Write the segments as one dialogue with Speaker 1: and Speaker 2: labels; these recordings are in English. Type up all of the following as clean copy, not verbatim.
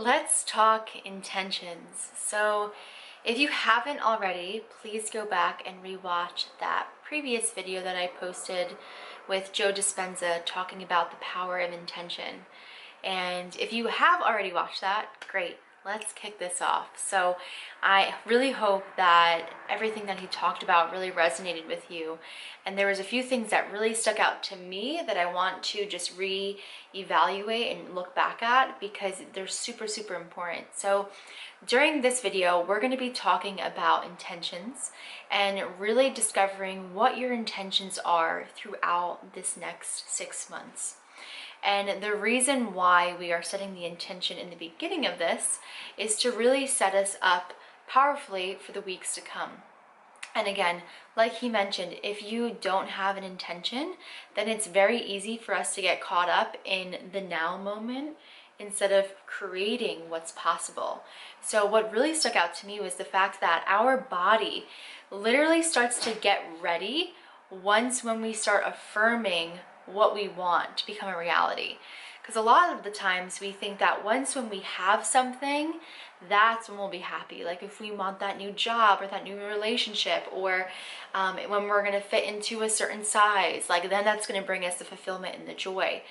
Speaker 1: Let's talk intentions. So, if you haven't already, please go back and rewatch that previous video that I posted with Joe Dispenza talking about the power of intention. And if you have already watched that, great. Let's kick this off. So I really hope that everything that he talked about really resonated with you. And there was a few things that really stuck out to me that I want to just re-evaluate and look back at because they're super, super important. So during this video, we're going to be talking about intentions and really discovering what your intentions are throughout this next 6 months. And the reason why we are setting the intention in the beginning of this is to really set us up powerfully for the weeks to come. And again, like he mentioned, if you don't have an intention, then it's very easy for us to get caught up in the now moment instead of creating what's possible. So what really stuck out to me was the fact that our body literally starts to get ready when we start affirming what we want to become a reality. Because a lot of the times we think that when we have something, that's when we'll be happy. Like if we want that new job or that new relationship, or when we're going to fit into a certain size, like then that's going to bring us the fulfillment and the joy.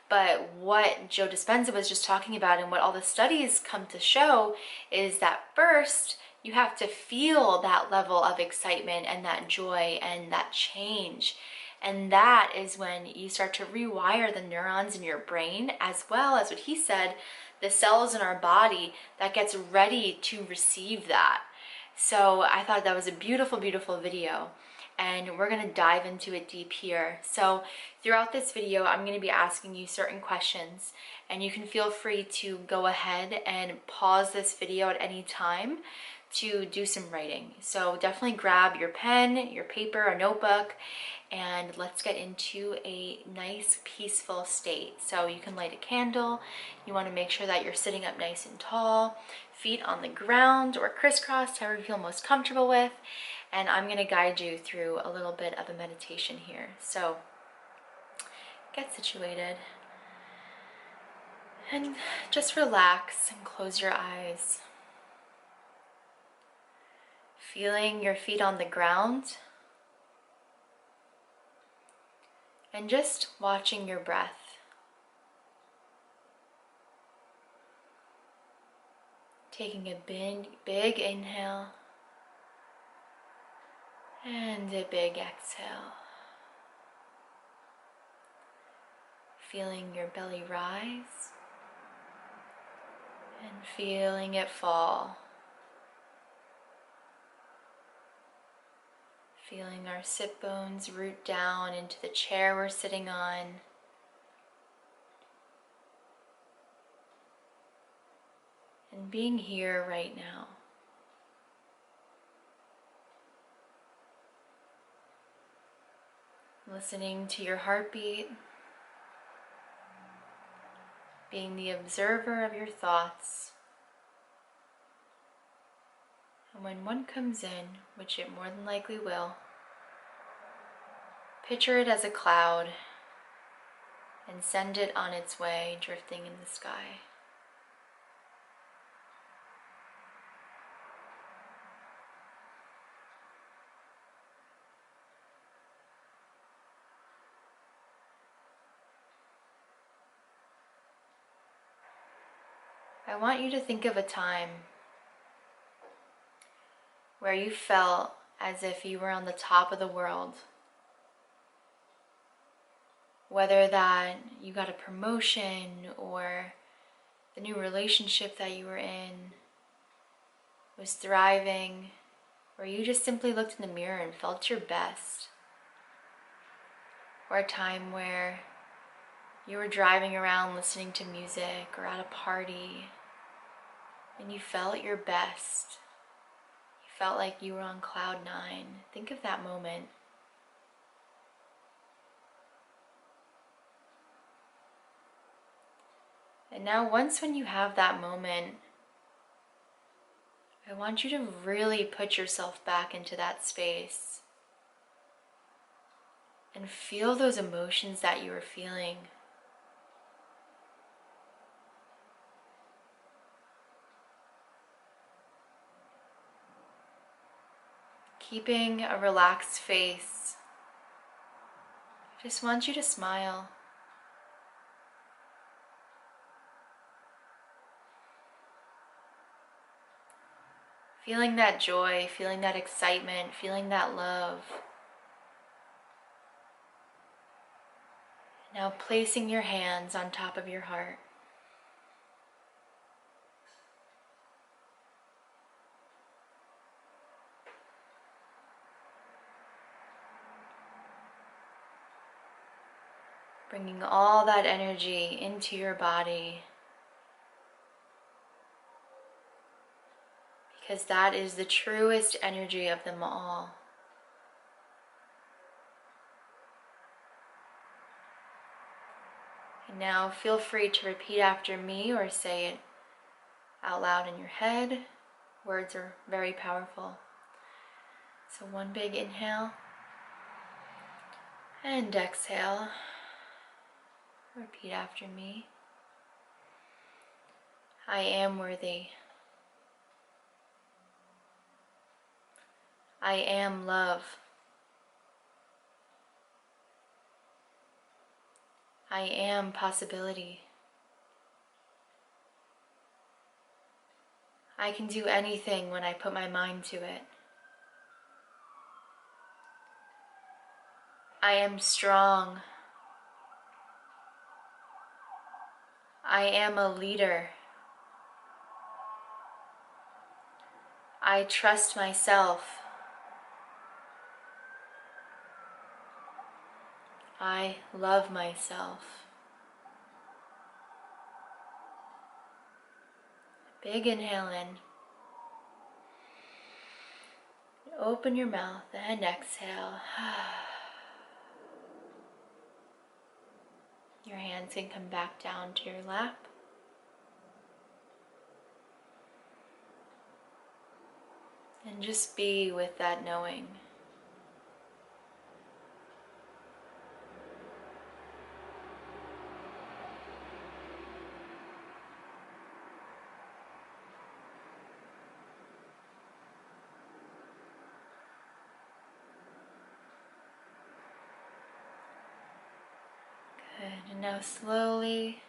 Speaker 1: But what Joe Dispenza was just talking about and what all the studies come to show is that first you have to feel that level of excitement and that joy and that change. And that is when you start to rewire the neurons in your brain, as well as what he said, the cells in our body that gets ready to receive that. So I thought that was a beautiful, beautiful video. And we're going to dive into it deep here. So throughout this video, I'm going to be asking you certain questions, and you can feel free to go ahead and pause this video at any time to do some writing. So definitely grab your pen, your paper, a notebook, and let's get into a nice peaceful state. So you can light a candle. You want to make sure that you're sitting up nice and tall, feet on the ground or crisscrossed, however you feel most comfortable with. And I'm going to guide you through a little bit of a meditation here. So get situated and just relax and close your eyes. Feeling your feet on the ground and just watching your breath. Taking a big inhale and a big exhale. Feeling your belly rise and feeling it fall. Feeling our sit bones root down into the chair we're sitting on. And being here right now. Listening to your heartbeat. Being the observer of your thoughts. And when one comes in, which it more than likely will, picture it as a cloud and send it on its way, drifting in the sky. I want you to think of a time where you felt as if you were on the top of the world. Whether that you got a promotion or the new relationship that you were in was thriving, or you just simply looked in the mirror and felt your best. Or a time where you were driving around listening to music or at a party and you felt your best. You felt like you were on cloud 9. Think of that moment. And now when you have that moment, I want you to really put yourself back into that space and feel those emotions that you were feeling. keeping a relaxed face, I just want you to smile. Feeling that joy, feeling that excitement, feeling that love. Now placing your hands on top of your heart. Bringing all that energy into your body, because that is the truest energy of them all. And now feel free to repeat after me or say it out loud in your head. Words are very powerful. So one big inhale and exhale. Repeat after me. I am worthy. I am love. I am possibility. I can do anything when I put my mind to it. I am strong. I am a leader. I trust myself. I love myself. Big inhale in. Open your mouth and exhale. Your hands can come back down to your lap. And just be with that knowing. Good. And now slowly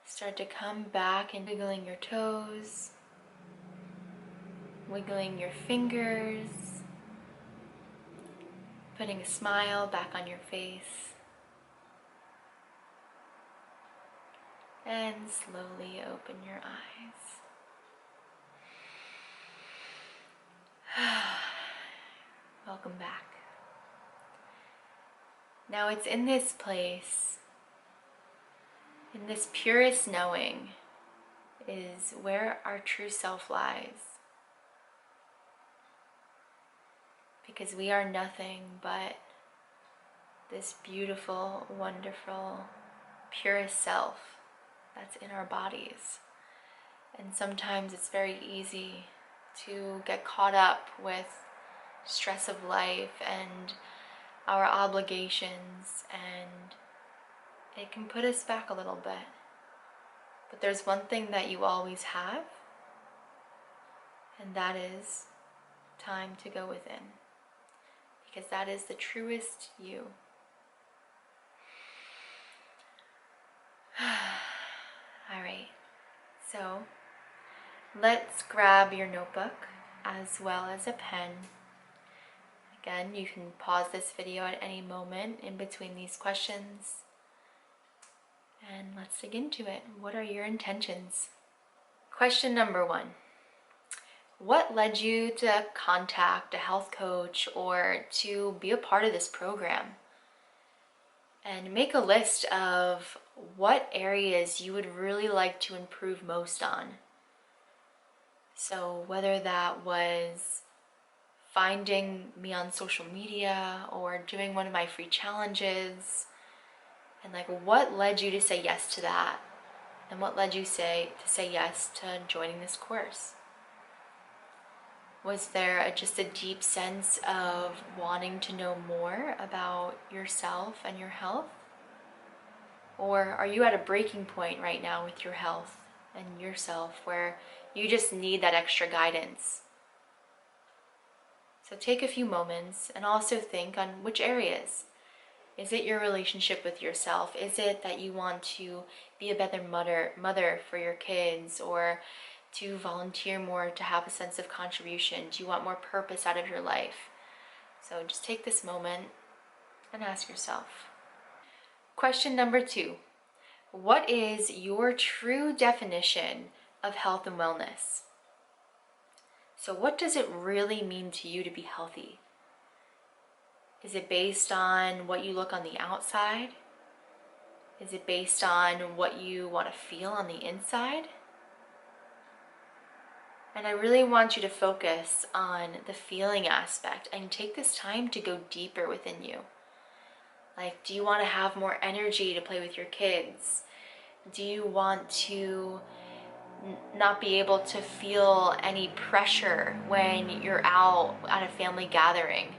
Speaker 1: start to come back and wiggling your toes, wiggling your fingers, putting a smile back on your face. And slowly open your eyes. Welcome back. Now it's in this place, in this purest knowing, is where our true self lies. Because we are nothing but this beautiful, wonderful, purest self that's in our bodies. And sometimes it's very easy to get caught up with stress of life and our obligations, and it can put us back a little bit. But there's one thing that you always have, and that is time to go within, because that is the truest you. All right, so let's grab your notebook as well as a pen. Again, you can pause this video at any moment in between these questions. And let's dig into it. What are your intentions? Question number 1. What led you to contact a health coach or to be a part of this program? And make a list of what areas you would really like to improve most on. So whether that was finding me on social media or doing one of my free challenges, and like what led you to say yes to that, and what led you to say yes to joining this course. Was there just a deep sense of wanting to know more about yourself and your health? Or are you at a breaking point right now with your health and yourself where you just need that extra guidance? So take a few moments and also think on which areas. Is it your relationship with yourself? Is it that you want to be a better mother for your kids, or to volunteer more, to have a sense of contribution? Do you want more purpose out of your life? So just take this moment and ask yourself. Question number 2. What is your true definition of health and wellness? So what does it really mean to you to be healthy? Is it based on what you look on the outside? Is it based on what you want to feel on the inside? And I really want you to focus on the feeling aspect and take this time to go deeper within you. Like, do you want to have more energy to play with your kids? Do you want to not be able to feel any pressure when you're out at a family gathering?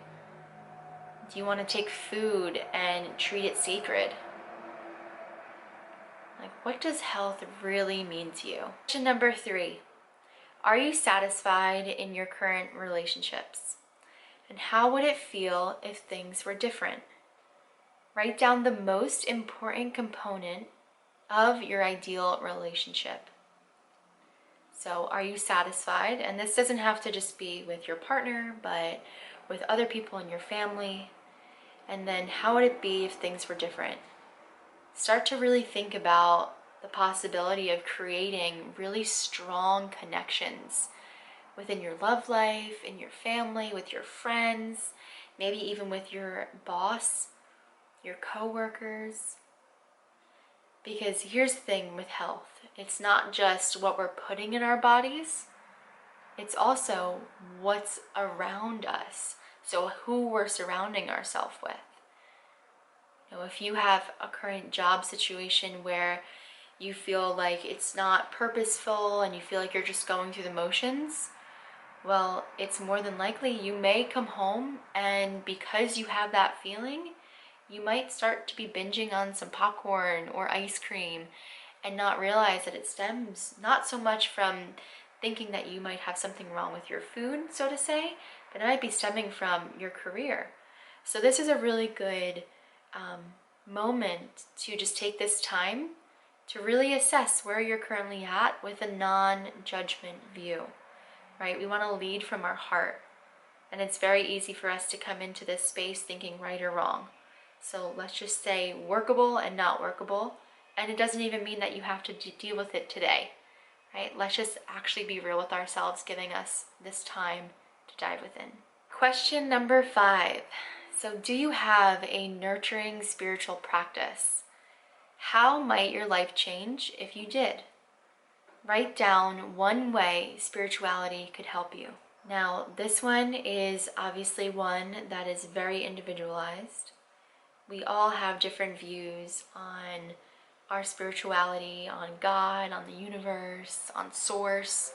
Speaker 1: Do you want to take food and treat it sacred? Like, what does health really mean to you? Question number 3. Are you satisfied in your current relationships? And how would it feel if things were different? Write down the most important component of your ideal relationship. So are you satisfied? And this doesn't have to just be with your partner, but with other people in your family. And then how would it be if things were different? Start to really think about the possibility of creating really strong connections within your love life, in your family, with your friends, maybe even with your boss, your coworkers. Because here's the thing with health, it's not just what we're putting in our bodies, it's also what's around us. So who we're surrounding ourselves with. You know, if you have a current job situation where you feel like it's not purposeful and you feel like you're just going through the motions, well, it's more than likely you may come home, and because you have that feeling, you might start to be binging on some popcorn or ice cream and not realize that it stems not so much from thinking that you might have something wrong with your food, so to say, but it might be stemming from your career. So this is a really good moment to just take this time to really assess where you're currently at with a non-judgment view, right? We want to lead from our heart, and it's very easy for us to come into this space thinking right or wrong. So let's just say workable and not workable, and it doesn't even mean that you have to deal with it today, right? Let's just actually be real with ourselves, giving us this time to dive within. Question number 5. So do you have a nurturing spiritual practice? How might your life change if you did? Write down one way spirituality could help you. Now, this one is obviously one that is very individualized. We all have different views on our spirituality, on God, on the universe, on source,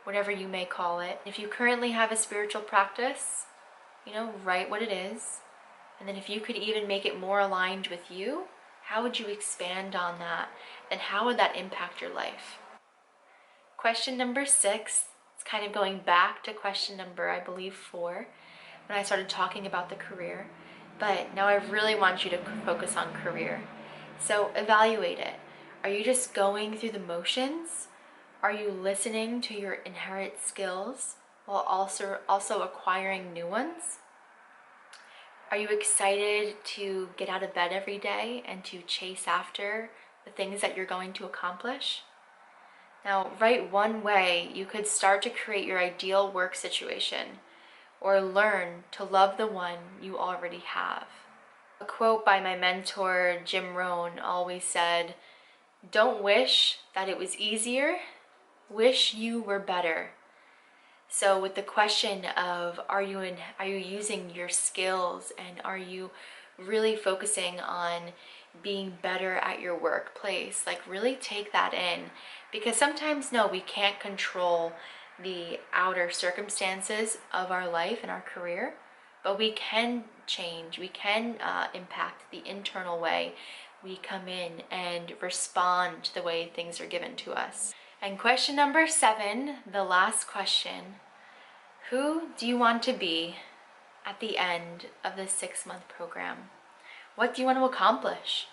Speaker 1: whatever you may call it. If you currently have a spiritual practice, write what it is. And then if you could even make it more aligned with you, how would you expand on that? And how would that impact your life? Question number 6, it's kind of going back to question number, I believe, 4, when I started talking about the career. But now I really want you to focus on career. So evaluate it. Are you just going through the motions? Are you listening to your inherent skills while also acquiring new ones? Are you excited to get out of bed every day and to chase after the things that you're going to accomplish? Now, write one way you could start to create your ideal work situation, or learn to love the one you already have. A quote by my mentor, Jim Rohn, always said, "Don't wish that it was easier, wish you were better." So with the question of are you using your skills, and are you really focusing on being better at your workplace, like really take that in, because sometimes we can't control the outer circumstances of our life and our career, but we can change, we can impact the internal way we come in and respond to the way things are given to us. And question number 7, the last question: who do you want to be at the end of this 6-month program? What do you want to accomplish?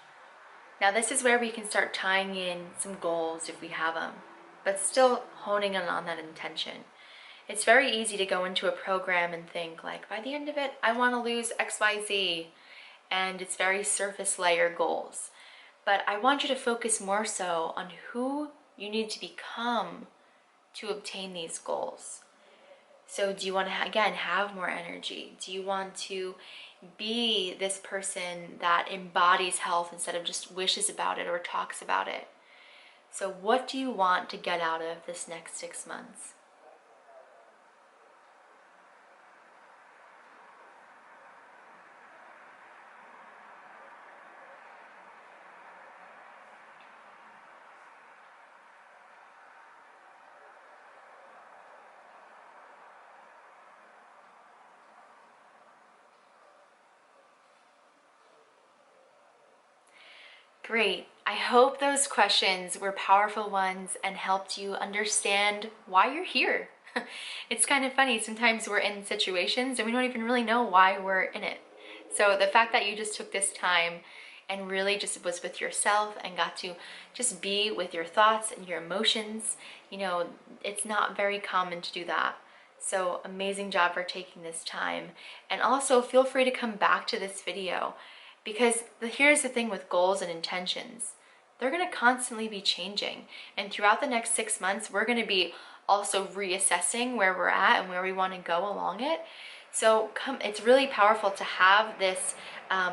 Speaker 1: Now this is where we can start tying in some goals if we have them, but still honing in on that intention. It's very easy to go into a program and think like, by the end of it, I want to lose XYZ, and it's very surface layer goals. But I want you to focus more so on who you need to become to obtain these goals. So do you want to, again, have more energy? Do you want to be this person that embodies health instead of just wishes about it or talks about it? So what do you want to get out of this next 6 months? Great. I hope those questions were powerful ones and helped you understand why you're here. It's kind of funny, sometimes we're in situations and we don't even really know why we're in it. So the fact that you just took this time and really just was with yourself and got to just be with your thoughts and your emotions, you know, it's not very common to do that. So amazing job for taking this time. And also feel free to come back to this video, because here's the thing with goals and intentions. They're going to constantly be changing. And throughout the next 6 months, we're going to be also reassessing where we're at and where we want to go along it. So it's really powerful to have this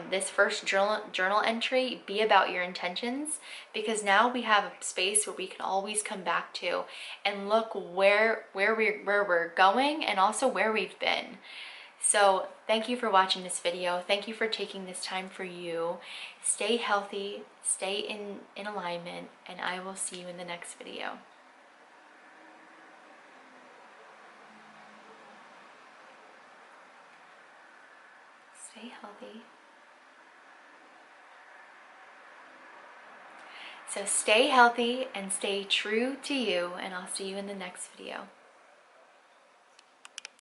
Speaker 1: this first journal entry be about your intentions, because now we have a space where we can always come back to and look where we're going and also where we've been. So thank you for watching this video. Thank you for taking this time for you. Stay healthy, stay in alignment, and I will see you in the next video. Stay healthy. So stay healthy and stay true to you, and I'll see you in the next video.